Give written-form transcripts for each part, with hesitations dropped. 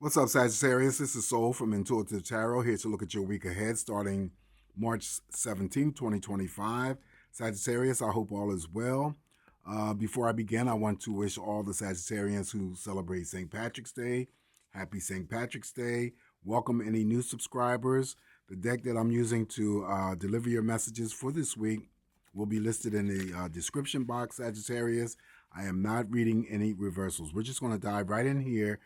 What's up, Sagittarius? This is Soul from Intuitive Tarot, here to look at your week ahead starting March 17, 2025. Sagittarius, I hope all is well. Before I begin, I want to wish all the Sagittarians who celebrate St. Patrick's Day, happy St. Patrick's Day. Welcome any new subscribers. The deck that I'm using to deliver your messages for this week will be listed in the description box, Sagittarius. I am not reading any reversals. We're just going to dive right in here,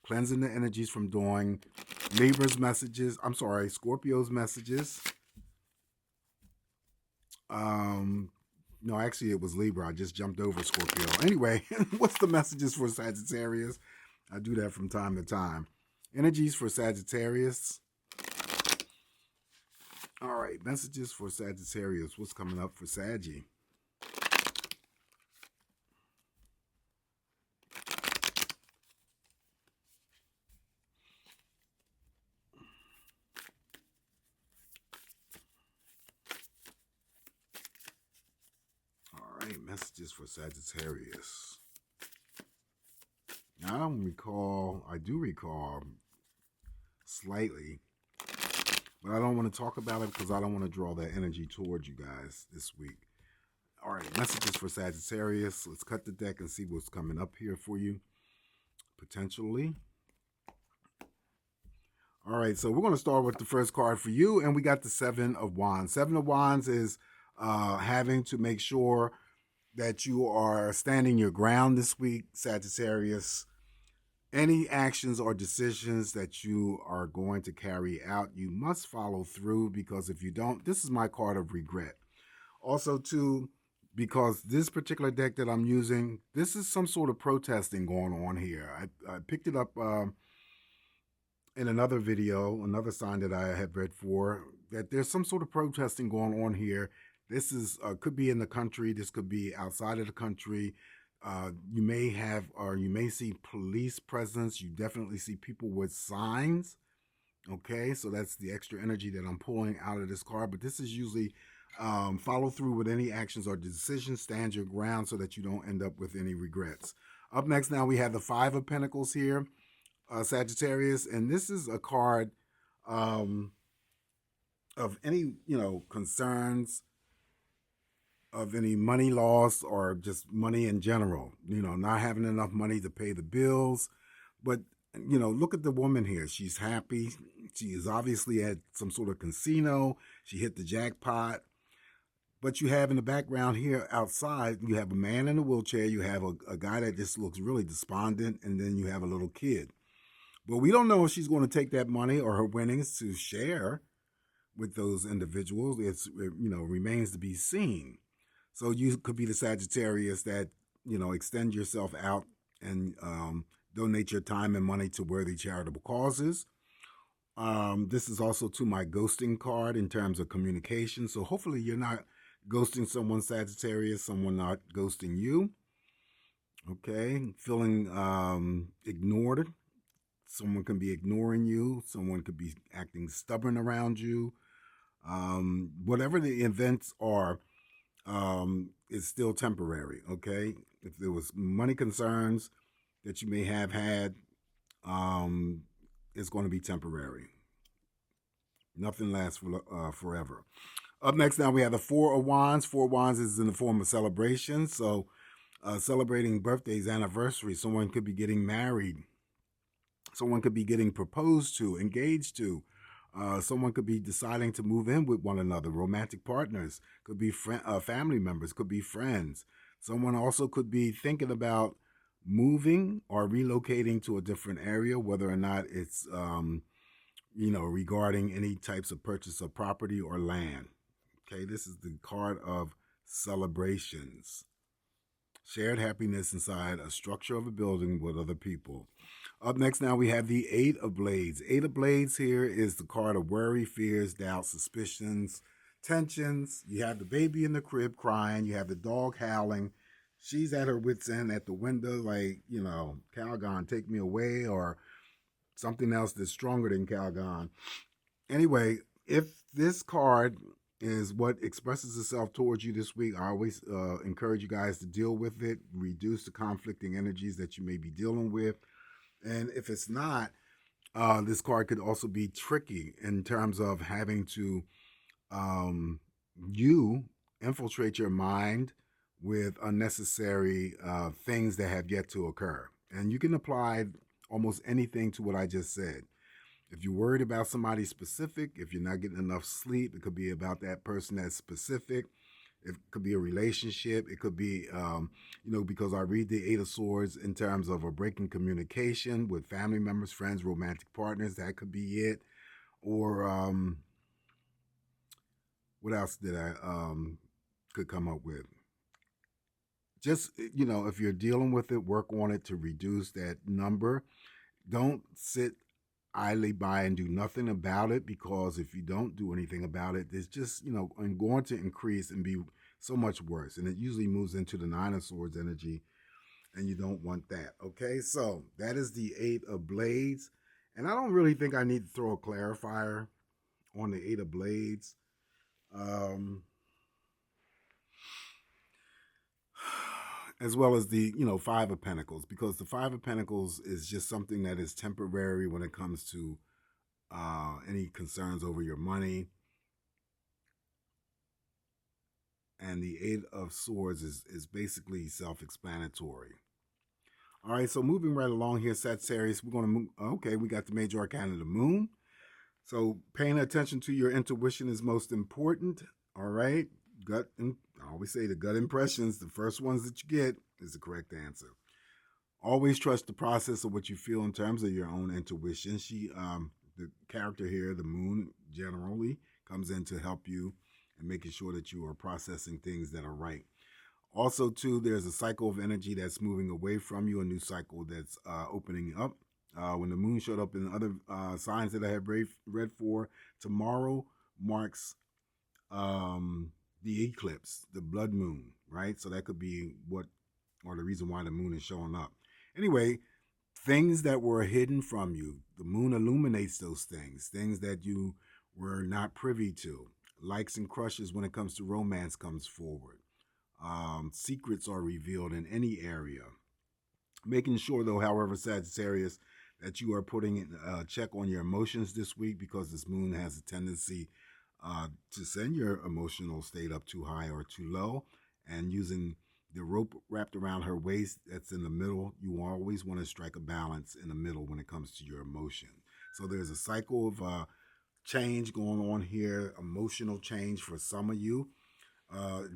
cleansing the energies from doing Scorpio's messages. No, actually it was Libra. I just jumped over Scorpio. Anyway, what's the messages for Sagittarius? I do that from time to time. Energies for Sagittarius. All right, messages for Sagittarius. What's coming up for Saggy? Messages for Sagittarius. Now I do recall slightly, but I don't want to talk about it because I don't want to draw that energy towards you guys this week. All right, messages for Sagittarius. Let's cut the deck and see what's coming up here for you, potentially. All right, so we're going to start with the first card for you, and we got the Seven of Wands. Seven of Wands is having to make sure that you are standing your ground this week, Sagittarius. Any actions or decisions that you are going to carry out, you must follow through, because if you don't, this is my card of regret. Also, too, because this particular deck that I'm using, this is some sort of protesting going on here. I picked it up in another video, another sign that I had read for, that there's some sort of protesting going on here. This is could be in the country. This could be outside of the country. You may see police presence. You definitely see people with signs. Okay, so that's the extra energy that I'm pulling out of this card. But this is usually follow through with any actions or decisions. Stand your ground so that you don't end up with any regrets. Up next, now we have the Five of Pentacles here, Sagittarius, and this is a card of any concerns, of any money loss, or just money in general, not having enough money to pay the bills. But, look at the woman here. She's happy. She is obviously at some sort of casino. She hit the jackpot. But you have in the background here outside, you have a man in a wheelchair. You have a guy that just looks really despondent. And then you have a little kid. But we don't know if she's going to take that money or her winnings to share with those individuals. It remains to be seen. So you could be the Sagittarius that, extend yourself out and donate your time and money to worthy charitable causes. This is also to my ghosting card in terms of communication. So hopefully you're not ghosting someone, Sagittarius, someone not ghosting you. Okay, feeling ignored. Someone can be ignoring you. Someone could be acting stubborn around you. Whatever the events are, is still temporary, okay? If there was money concerns that you may have had, it's going to be temporary. Nothing lasts forever. Up next, now we have the Four of Wands. Four of Wands is in the form of celebration. So celebrating birthdays, anniversaries. Someone could be getting married. Someone could be getting proposed to, engaged to. Someone could be deciding to move in with one another. Romantic partners, could be family members, could be friends. Someone also could be thinking about moving or relocating to a different area, whether or not it's, regarding any types of purchase of property or land. Okay, this is the card of celebrations. Shared happiness inside a structure of a building with other people. Up next, now we have the Eight of Blades. Eight of Blades here is the card of worry, fears, doubts, suspicions, tensions. You have the baby in the crib crying. You have the dog howling. She's at her wit's end at the window like, Calgon, take me away, or something else that's stronger than Calgon. Anyway, if this card is what expresses itself towards you this week, I always encourage you guys to deal with it, reduce the conflicting energies that you may be dealing with. And if it's not, This card could also be tricky in terms of having to um, you infiltrate your mind with unnecessary things that have yet to occur. And you can apply almost anything to what I just said. If you're worried about somebody specific, if you're not getting enough sleep, it could be about that person that's specific. It could be a relationship. It could be, because I read the Eight of Swords in terms of a breaking communication with family members, friends, romantic partners. That could be it. Or what else did I could come up with? Just, if you're dealing with it, work on it to reduce that number. Don't sit idly by and do nothing about it, because if you don't do anything about it, it's just, going to increase and be so much worse. And it usually moves into the Nine of Swords energy, and you don't want that. Okay, so that is the Eight of Blades. And I don't really think I need to throw a clarifier on the Eight of Blades. As well as the Five of Pentacles, because the Five of Pentacles is just something that is temporary when it comes to any concerns over your money. And the Eight of Swords is basically self-explanatory. All right, so moving right along here, Sagittarius, we're going to move. Okay, we got the major arcana of the moon. So paying attention to your intuition is most important. All right, I always say the gut impressions, the first ones that you get, is the correct answer. Always trust the process of what you feel in terms of your own intuition. The character here, the moon, generally comes in to help you and making sure that you are processing things that are right. Also, too, there's a cycle of energy that's moving away from you, a new cycle that's opening up. When the moon showed up in other signs that I have read for, tomorrow marks the eclipse, the blood moon, right? So that could be the reason why the moon is showing up. Anyway, things that were hidden from you, the moon illuminates those things that you were not privy to. Likes and crushes when it comes to romance comes forward. Secrets are revealed in any area. Making sure, though, however, Sagittarius, that you are putting a check on your emotions this week, because this moon has a tendency to send your emotional state up too high or too low. And using the rope wrapped around her waist that's in the middle, you always want to strike a balance in the middle when it comes to your emotion. So there's a cycle of change going on here, emotional change for some of you.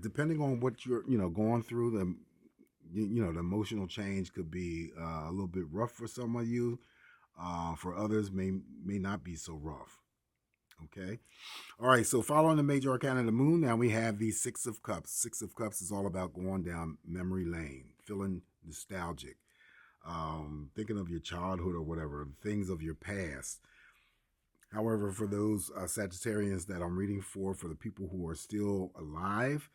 Depending on what you're, going through, the emotional change could be a little bit rough for some of you. For others, may not be so rough. Okay. All right. So following the major arcana of the moon, now we have the Six of Cups. Six of Cups is all about going down memory lane, feeling nostalgic, thinking of your childhood or whatever, things of your past. However, for those Sagittarians that I'm reading for the people who are still alive,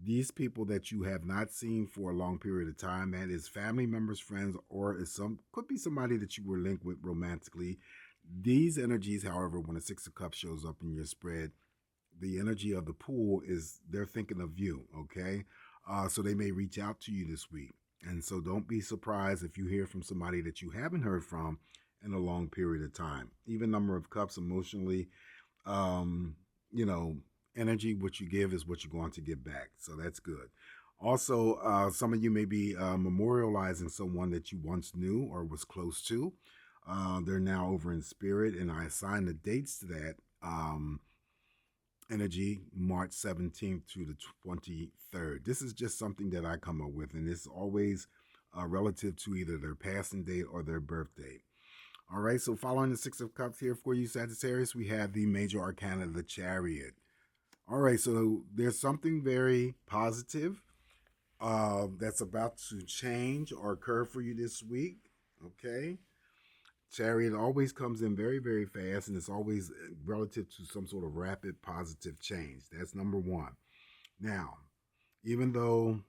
these people that you have not seen for a long period of time, that is family members, friends, or could be somebody that you were linked with romantically. These energies, however, when a Six of Cups shows up in your spread, the energy of the pool is they're thinking of you, okay? So they may reach out to you this week. And so don't be surprised if you hear from somebody that you haven't heard from in a long period of time. Even number of cups emotionally, energy, what you give is what you're going to get back. So that's good. Also, some of you may be memorializing someone that you once knew or was close to. They're now over in spirit, and I assign the dates to that energy, March 17th to the 23rd. This is just something that I come up with, and it's always relative to either their passing date or their birth date. All right, so following the Six of Cups here for you, Sagittarius, we have the major arcana, the Chariot. All right, so there's something very positive that's about to change or occur for you this week, okay? Chariot always comes in very, very fast, and it's always relative to some sort of rapid positive change. That's number one. Now, even though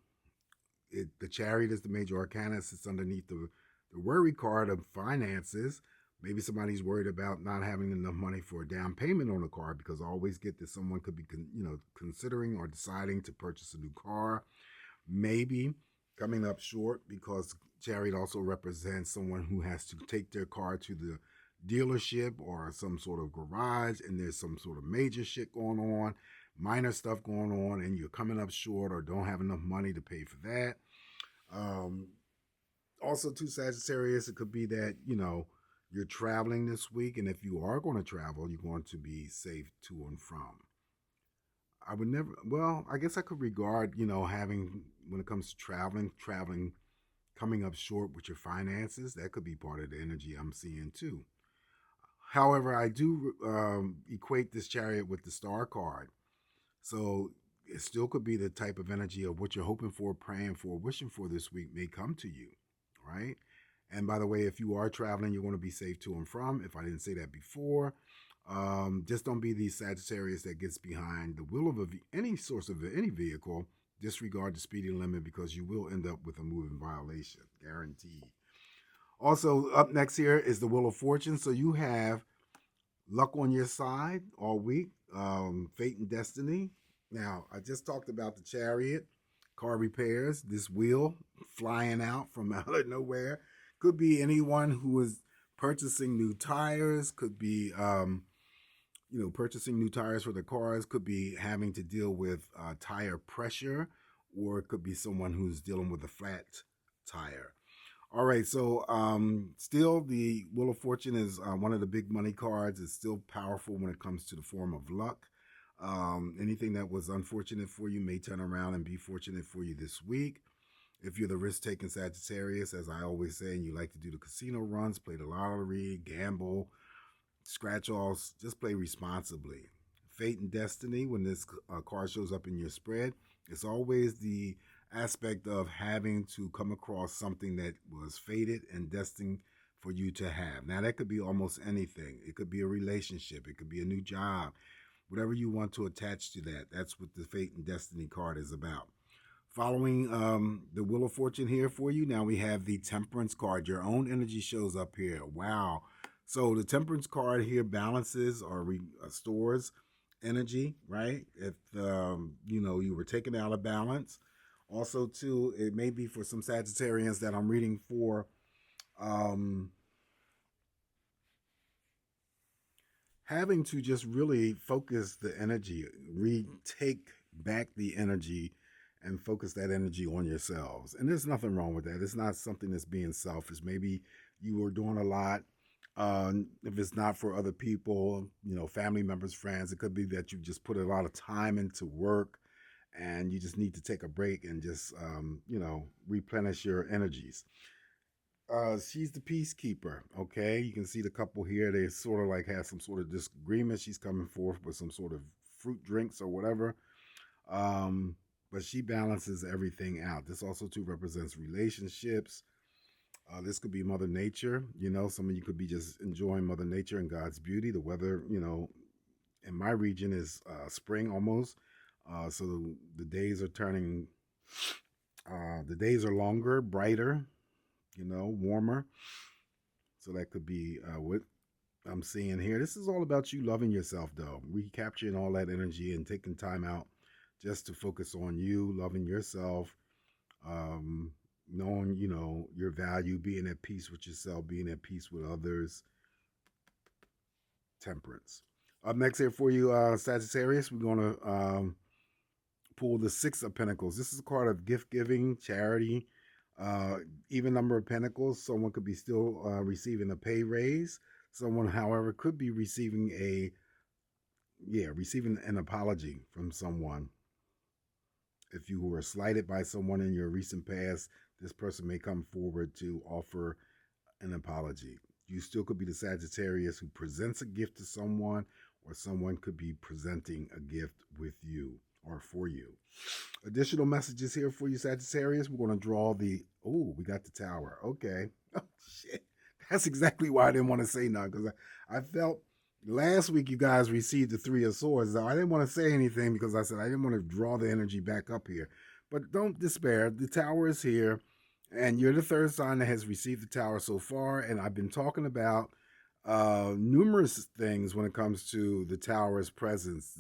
the Chariot is the major arcana, it sits underneath the worry card of finances. Maybe somebody's worried about not having enough money for a down payment on a car, because I always get that someone could be, considering or deciding to purchase a new car. Maybe coming up short, because Chariot also represents someone who has to take their car to the dealership or some sort of garage, and there's some sort of major shit going on, minor stuff going on, and you're coming up short or don't have enough money to pay for that. Um, Also, too, Sagittarius, it could be that, you're traveling this week, and if you are going to travel, you're going to be safe to and from. I would never, well, I guess I could regard, having, when it comes to traveling, coming up short with your finances, that could be part of the energy I'm seeing too. However, I do equate this chariot with the star card. So it still could be the type of energy of what you're hoping for, praying for, wishing for this week may come to you, right? And by the way, if you are traveling, you're going to be safe to and from. If I didn't say that before, just don't be the Sagittarius that gets behind the wheel of any source of any vehicle. Disregard the speeding limit because you will end up with a moving violation, guaranteed. Also, up next here is the Wheel of Fortune. So you have luck on your side all week, fate and destiny. Now, I just talked about the chariot, car repairs, this wheel flying out from out of nowhere. Could be anyone who is purchasing new tires, could be, purchasing new tires for their cars, could be having to deal with tire pressure, or it could be someone who's dealing with a flat tire. All right, so still the Wheel of Fortune is one of the big money cards. It's still powerful when it comes to the form of luck. Anything that was unfortunate for you may turn around and be fortunate for you this week. If you're the risk-taking Sagittarius, as I always say, and you like to do the casino runs, play the lottery, gamble, scratch-offs, just play responsibly. Fate and destiny, when this card shows up in your spread, it's always the aspect of having to come across something that was fated and destined for you to have. Now, that could be almost anything. It could be a relationship. It could be a new job. Whatever you want to attach to that, that's what the Fate and Destiny card is about. Following the Wheel of Fortune here for you, now we have the Temperance card. Your own energy shows up here. Wow. So the Temperance card here balances or restores energy, right? If, you were taken out of balance. Also, too, it may be for some Sagittarians that I'm reading for, having to just really focus the energy, retake back the energy and focus that energy on yourselves. And there's nothing wrong with that. It's not something that's being selfish. Maybe you were doing a lot. If it's not for other people, family members, friends, it could be that you just put a lot of time into work and you just need to take a break and just, replenish your energies. She's the peacekeeper, okay? You can see the couple here. They sort of like have some sort of disagreement. She's coming forth with some sort of fruit drinks or whatever. But she balances everything out. This also too represents relationships. This could be Mother Nature. Some of you could be just enjoying Mother Nature and God's beauty. The weather, in my region is spring almost. So the days are turning, the days are longer, brighter, warmer. So that could be what I'm seeing here. This is all about you loving yourself, though. Recapturing all that energy and taking time out just to focus on you, loving yourself, knowing, your value, being at peace with yourself, being at peace with others. Temperance. Up next here for you, Sagittarius, we're going to pull the Six of Pentacles. This is a card of gift giving, charity, even number of pentacles. Someone could be still receiving a pay raise. Someone, however, could be receiving receiving an apology from someone. If you were slighted by someone in your recent past, this person may come forward to offer an apology. You still could be the Sagittarius who presents a gift to someone, or someone could be presenting a gift with you or for you. Additional messages here for you, Sagittarius. We're going to draw we got the Tower. Okay. Oh, shit. That's exactly why I didn't want to say nothing, because I felt last week you guys received the Three of Swords. I didn't want to say anything because I said I didn't want to draw the energy back up here. But don't despair. The Tower is here, and you're the third sign that has received the Tower so far. And I've been talking about numerous things when it comes to the Tower's presence.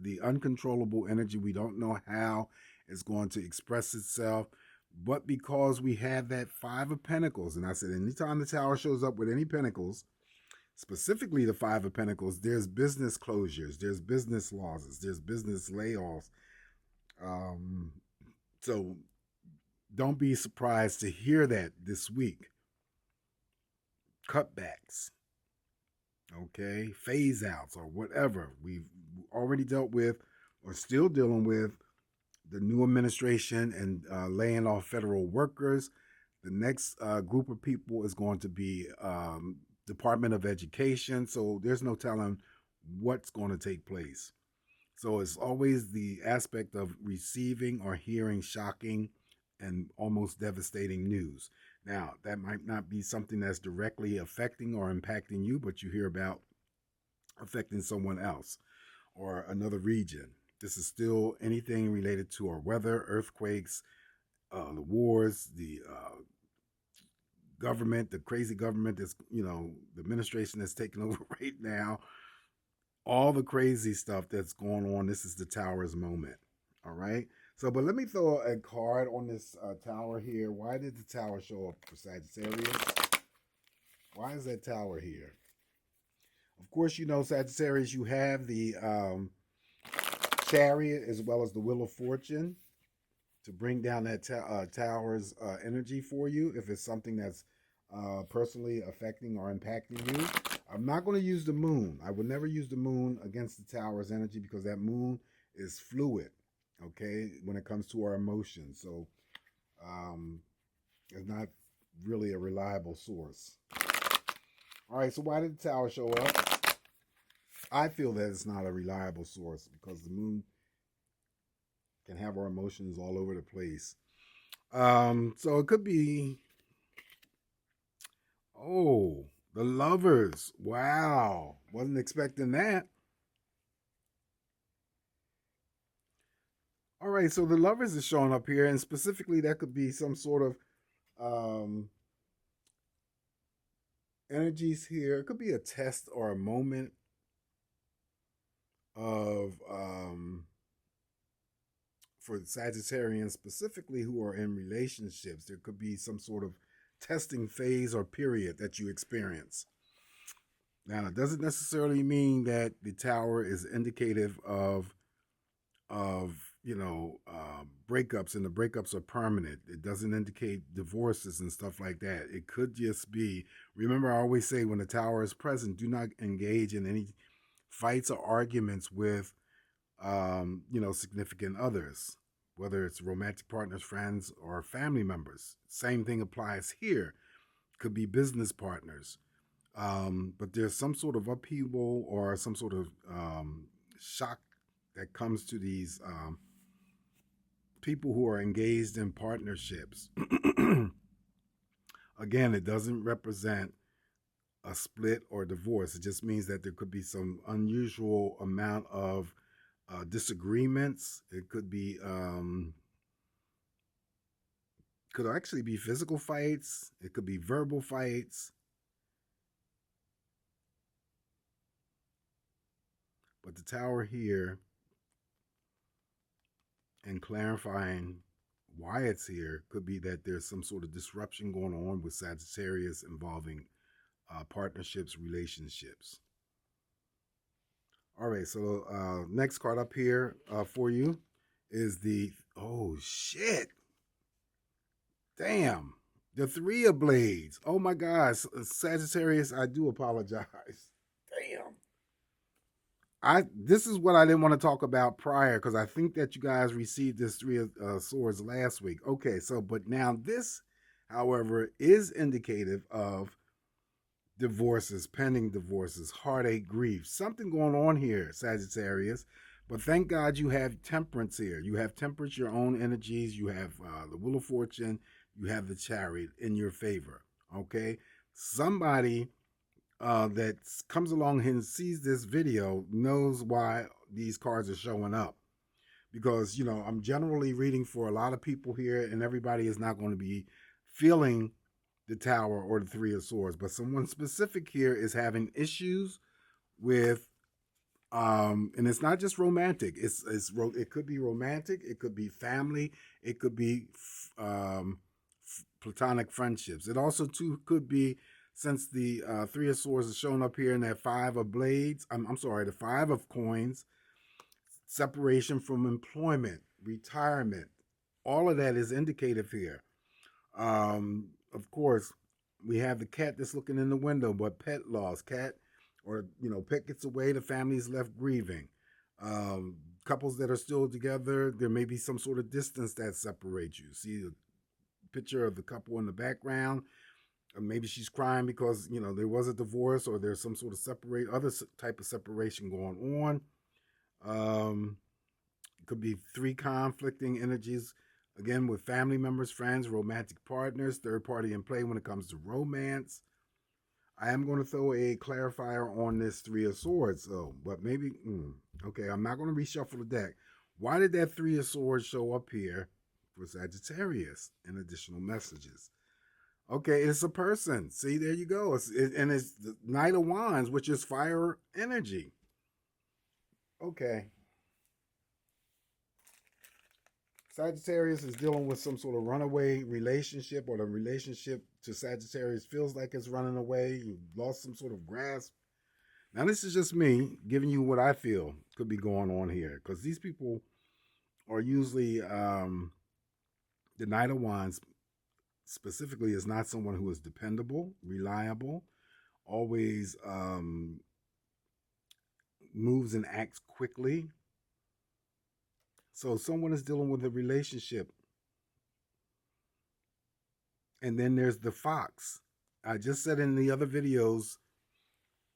The uncontrollable energy, we don't know how it's going to express itself, but because we have that Five of Pentacles, and I said anytime the Tower shows up with any pentacles, specifically the Five of Pentacles, there's business closures, there's business losses, there's business layoffs. So don't be surprised to hear that this week. Cutbacks, okay, phase outs, or whatever. We've already dealt with or still dealing with the new administration and laying off federal workers. The next group of people is going to be Department of Education. So there's no telling what's going to take place. So it's always the aspect of receiving or hearing shocking and almost devastating news. Now, that might not be something that's directly affecting or impacting you, but you hear about affecting someone else or another region. This is still anything related to our weather, earthquakes, the wars, the government, the crazy government that's, the administration that's taking over right now, all the crazy stuff that's going on. This is the Tower's moment. All right. So, but let me throw a card on this Tower here. Why did the Tower show up for Sagittarius? Why is that Tower here? Of course, Sagittarius, you have the Chariot as well as the Wheel of Fortune to bring down that Tower's energy for you if it's something that's personally affecting or impacting you. I'm not going to use the Moon. I would never use the Moon against the Tower's energy because that Moon is fluid, okay, when it comes to our emotions. So it's not really a reliable source. All right, so why did the Tower show up? I feel that it's not a reliable source because the Moon can have our emotions all over the place. So it could be, the Lovers. Wow, wasn't expecting that. All right, so the Lovers is showing up here, and specifically that could be some sort of energies here. It could be a test or a moment of for Sagittarians specifically who are in relationships. There could be some sort of testing phase or period that you experience. Now, it doesn't necessarily mean that the Tower is indicative of breakups, and the breakups are permanent. It doesn't indicate divorces and stuff like that. It could just be, remember, I always say when the Tower is present, do not engage in any fights or arguments with significant others, whether it's romantic partners, friends, or family members. Same thing applies here. Could be business partners. But there's some sort of upheaval or some sort of shock that comes to these people who are engaged in partnerships. Again, it doesn't represent a split or divorce. It just means that there could be some unusual amount of disagreements. It could be could actually be physical fights. It could be verbal fights. But the Tower here, and clarifying why it's here, could be that there's some sort of disruption going on with Sagittarius involving partnerships, relationships. All right, so next card up here for you is the, oh shit, damn, the Three of Blades. Oh my gosh, Sagittarius, I do apologize. Damn. This is what I didn't want to talk about prior because I think that you guys received this Three of Swords last week. Okay, so but now this, however, is indicative of divorces, pending divorces, heartache, grief, something going on here, Sagittarius. But thank God you have Temperance here. You have Temperance, your own energies. You have the Wheel of Fortune. You have the Chariot in your favor. Okay, somebody that comes along and sees this video knows why these cards are showing up, because I'm generally reading for a lot of people here, and everybody is not going to be feeling the Tower or the Three of Swords, but someone specific here is having issues with and it's not just romantic. It could be romantic, it could be family, it could be platonic friendships. It also too could be since the Three of Swords is shown up here in that Five of Blades, I'm sorry, the Five of Coins, separation from employment, retirement, all of that is indicative here. Of course, we have the cat that's looking in the window, but pet loss, cat, or pet gets away, the family is left grieving. Couples that are still together, there may be some sort of distance that separates you. See the picture of the couple in the background. Maybe she's crying because there was a divorce, or there's some sort of other type of separation going on. It could be three conflicting energies, again, with family members, friends, romantic partners, third party in play when it comes to romance. I am going to throw a clarifier on this Three of Swords, though, but maybe, okay, I'm not going to reshuffle the deck. Why did that Three of Swords show up here for Sagittarius and additional messages? Okay, it's a person. See, there you go. And it's the Knight of Wands, which is fire energy. Okay. Sagittarius is dealing with some sort of runaway relationship, or the relationship to Sagittarius feels like it's running away. You've lost some sort of grasp. Now, this is just me giving you what I feel could be going on here, because these people are usually, the Knight of Wands specifically is not someone who is dependable, reliable, always moves and acts quickly. So someone is dealing with a relationship. And then there's the fox. I just said in the other videos,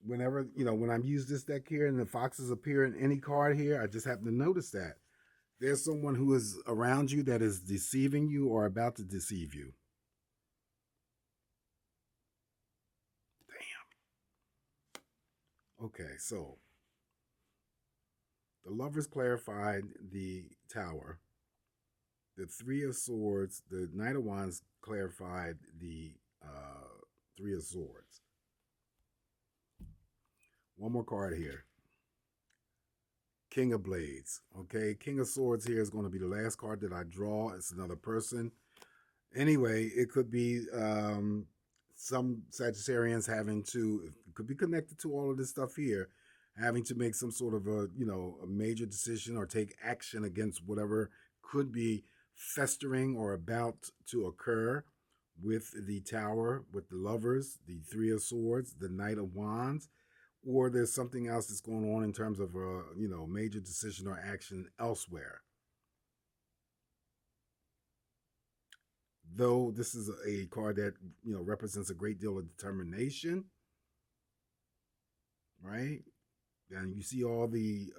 whenever, when I use this deck here and the foxes appear in any card here, I just happen to notice that. There's someone who is around you that is deceiving you or about to deceive you. Damn. Okay, so the Lovers clarified the Tower. The Three of Swords, the Knight of Wands clarified the Three of Swords. One more card here. King of Blades. Okay, King of Swords here is going to be the last card that I draw. It's another person. Anyway, it could be some Sagittarians it could be connected to all of this stuff here, having to make some sort of a major decision or take action against whatever could be festering or about to occur with the Tower, with the Lovers, the Three of Swords, the Knight of Wands, or there's something else that's going on in terms of a major decision or action elsewhere. Though this is a card that represents a great deal of determination, right? And you see all the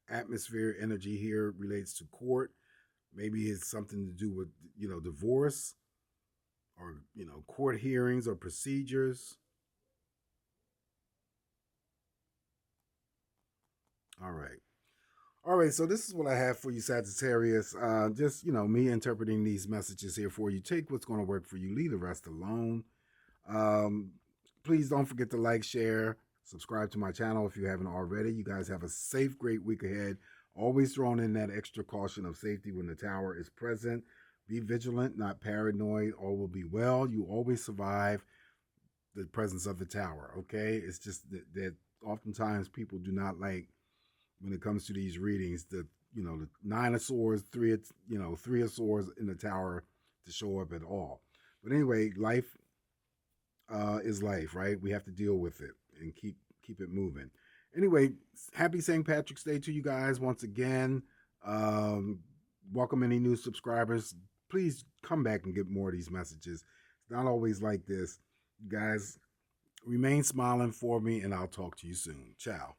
atmosphere energy here relates to court. Maybe it's something to do with divorce, or court hearings or procedures. All right, so this is what I have for you, Sagittarius. Just me interpreting these messages here for you. Take what's going to work for you, leave the rest alone. Please don't forget to like, share, subscribe to my channel if you haven't already. You guys have a safe, great week ahead. Always throwing in that extra caution of safety when the Tower is present. Be vigilant, not paranoid. All will be well. You always survive the presence of the Tower, okay? It's just that oftentimes people do not like, when it comes to these readings, the Nine of Swords, Three of Swords in the Tower to show up at all. But anyway, life is life, right? We have to deal with it and keep it moving. Anyway, happy St. Patrick's Day to you guys once again. Welcome any new subscribers. Please come back and get more of these messages. It's not always like this. You guys, remain smiling for me, and I'll talk to you soon. Ciao.